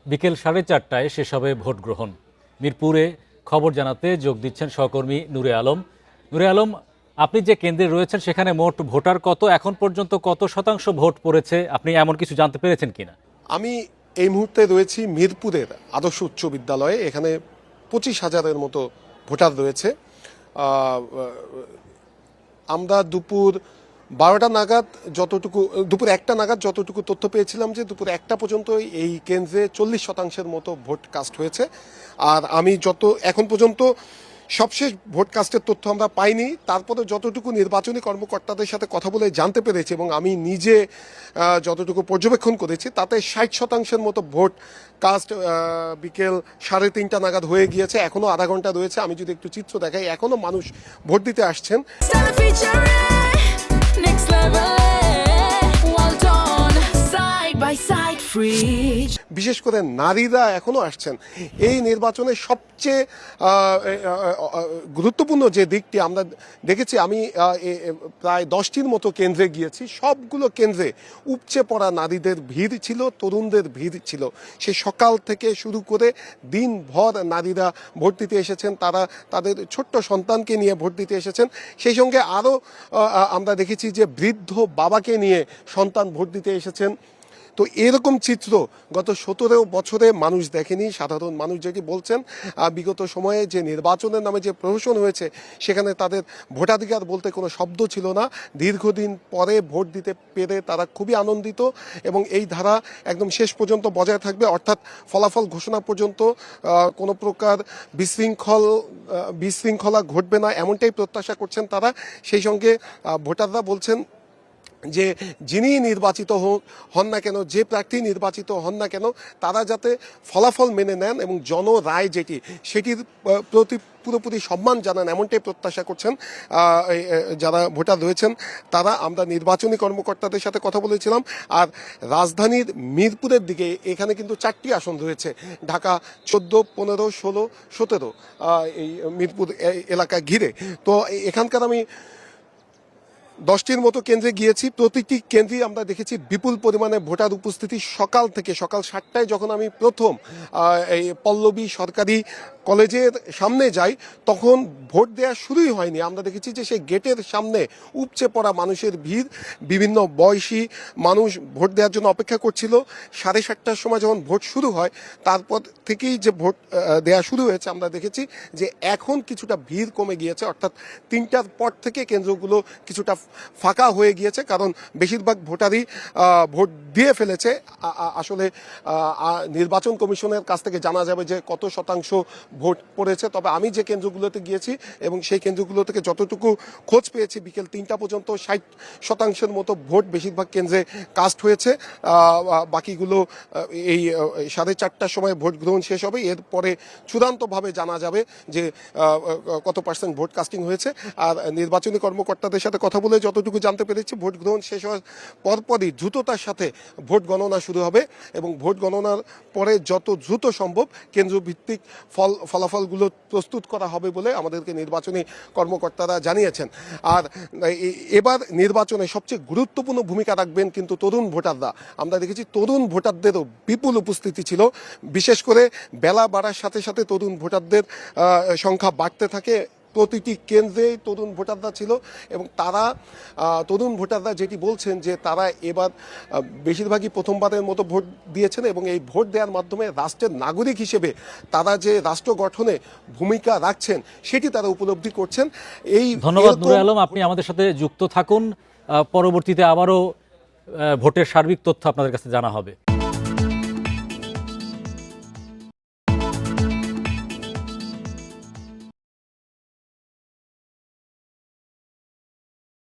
বিকেল 4:30টায় শেষ হবে ভোট গ্রহণ। মিরপুরে খবর জানাতে যোগ দিচ্ছেন সহকর্মী নূরে আলম। নূরে আলম, আপনি যে কেন্দ্রে রয়েছেন সেখানে মোট ভোটার কত, এখন পর্যন্ত কত শতাংশ ভোট পড়েছে, আপনি এমন কিছু জানতে পেরেছেন কিনা? আমি এই মুহূর্তে রয়েছি মিরপুরের আদর্শ উচ্চ বিদ্যালয়ে। এখানে 25,000-এর মতো ভোটার রয়েছে। আমরা দুপুর 1টা নাগাদ দুপুর 1টা নাগাদ যতটুকু তথ্য পেয়েছিলাম যে দুপুর 1টা পর্যন্ত এই কেন্দ্রে 40% মতো ভোট কাস্ট হয়েছে। আর আমি এখন পর্যন্ত সবশেষ ভোট কাস্টের তথ্য আমরা পাইনি। তারপরে যতটুকু নির্বাচনী কর্মকর্তাদের সাথে কথা বলে জানতে পেরেছি এবং আমি নিজে যতটুকু পর্যবেক্ষণ করেছি তাতে 60%-এর মতো ভোট কাস্ট বিকেল 3:30টা নাগাদ হয়ে গিয়েছে। এখনো আধা ঘন্টা রয়েছে। আমি যদি একটু চিত্র দেখাই, এখনো মানুষ ভোট দিতে আসছেন। বিশেষ করে নারীরা এখনো আসছেন। এই নির্বাচনের সবচেয়ে গুরুত্বপূর্ণ যে দিকটি আমরা দেখেছি, আমি প্রায় 10টির মতো কেন্দ্রে গিয়েছি। সবগুলো কেন্দ্রে উপচে পড়া নারীদের ভিড় ছিল, তরুণদের ভিড় ছিল। সে সকাল থেকে শুরু করে দিনভর নারীরা ভোট দিতে এসেছেন। তারা তাদের ছোট্ট সন্তানকে নিয়ে ভোট দিতে এসেছেন। সেই সঙ্গে আরও আমরা দেখেছি যে বৃদ্ধ বাবাকে নিয়ে সন্তান ভোট দিতে এসেছেন। তো এরকম চিত্র গত 17 বছরে মানুষ দেখেনি। সাধারণ মানুষ যেটি বলছেন, বিগত সময়ে যে নির্বাচনের নামে যে প্রহসন হয়েছে সেখানে তাদের ভোটাধিকার বলতে কোনো শব্দ ছিল না। দীর্ঘদিন পরে ভোট দিতে পেরে তারা খুবই আনন্দিত এবং এই ধারা একদম শেষ পর্যন্ত বজায় থাকবে, অর্থাৎ ফলাফল ঘোষণা পর্যন্ত কোনো প্রকার বিশৃঙ্খলা ঘটবে না, এমনটাই প্রত্যাশা করছেন তারা। সেই সঙ্গে ভোটাররা বলছেন যে যিনি নির্বাচিত হন না কেন, যে প্রার্থী নির্বাচিত হন না কেন, তারা যাতে ফলাফল মেনে নেন এবং জনরায় সেটির প্রতি পুরোপুরি সম্মান জানান, এমনটাই প্রত্যাশা করছেন যারা ভোটার রয়েছেন তারা। আমরা নির্বাচনী কর্মকর্তাদের সাথে কথা বলেছিলাম। আর রাজধানীর মিরপুরের দিকে এখানে কিন্তু 4টি আসন রয়েছে, ঢাকা 14, 15, 16, 17 এই মিরপুর এলাকা ঘিরে। তো এখানকার আমি 10টির মতো কেন্দ্রে গিয়েছি। প্রতিটি কেন্দ্রেই আমরা দেখেছি বিপুল পরিমাণে ভোটার উপস্থিতি। সকাল 7টায় যখন আমি প্রথম এই পল্লবী সরকারি কলেজের সামনে যাই, তখন ভোট দেওয়া শুরুই হয়নি। আমরা দেখেছি যে সেই গেটের সামনে উপচে পড়া মানুষের ভিড়, বিভিন্ন বয়সী মানুষ ভোট দেওয়ার জন্য অপেক্ষা করছিল। 7:30টার সময় যখন ভোট শুরু হয়, তারপর থেকেই যে ভোট দেওয়া শুরু হয়েছে, আমরা দেখেছি যে এখন কিছুটা ভিড় কমে গিয়েছে, অর্থাৎ 3টার পর থেকে কেন্দ্রগুলো কিছুটা ফাঁকা হয়ে গিয়েছে, কারণ বেশিরভাগ ভোটারই ভোট দিয়ে ফেলেছে। আসলে নির্বাচন কমিশনের কাছ থেকে জানা যাবে যে কত শতাংশ ভোট পড়েছে। তবে আমি যে কেন্দ্রগুলোতে গিয়েছি এবং সেই কেন্দ্রগুলো থেকে যতটুকু খোঁজ পেয়েছি, বিকেল 3টা পর্যন্ত 60%-এর মতো ভোট বেশিরভাগ কেন্দ্রে কাস্ট হয়েছে। বাকিগুলো এই 4:30টার সময় ভোট গ্রহণ শেষ হবে। এরপরে চূড়ান্তভাবে জানা যাবে যে কত % ভোট কাস্টিং হয়েছে। আর নির্বাচনী কর্মকর্তাদের সাথে কথা বলে যতটুকু জানতে পেরেছি, ভোট গ্রহণ শেষ হওয়ার পরপরই দ্রুততার সাথে ভোট গণনা শুরু হবে এবং ভোট গণনার পরে যত দ্রুত সম্ভব কেন্দ্রভিত্তিক ফলাফলগুলো প্রস্তুত করা হবে বলে আমাদেরকে নির্বাচনী কর্মকর্তারা জানিয়েছেন। আর এবার নির্বাচনে সবচেয়ে গুরুত্বপূর্ণ ভূমিকা রাখবেন কিন্তু তরুণ ভোটাররা। আমরা দেখেছি তরুণ ভোটারদেরও বিপুল উপস্থিতি ছিল। বিশেষ করে বেলা বাড়ার সাথে সাথে তরুণ ভোটারদের সংখ্যা বাড়তে থাকে। প্রতিটি কেন্দ্রেই তরুণ ভোটাররা ছিল এবং তরুণ ভোটাররা যেটি বলছেন যে তারা এবার বেশিরভাগই প্রথমবারের মতো ভোট দিয়েছেন এবং এই ভোট দেওয়ার মাধ্যমে রাষ্ট্রের নাগরিক হিসেবে তারা যে রাষ্ট্র গঠনে ভূমিকা রাখছেন সেটি তারা উপলব্ধি করছেন। ধন্যবাদ নূরে আলম, আপনি আমাদের সাথে যুক্ত থাকুন। পরবর্তীতে আবারও ভোটের সার্বিক তথ্য আপনাদের কাছে জানা হবে।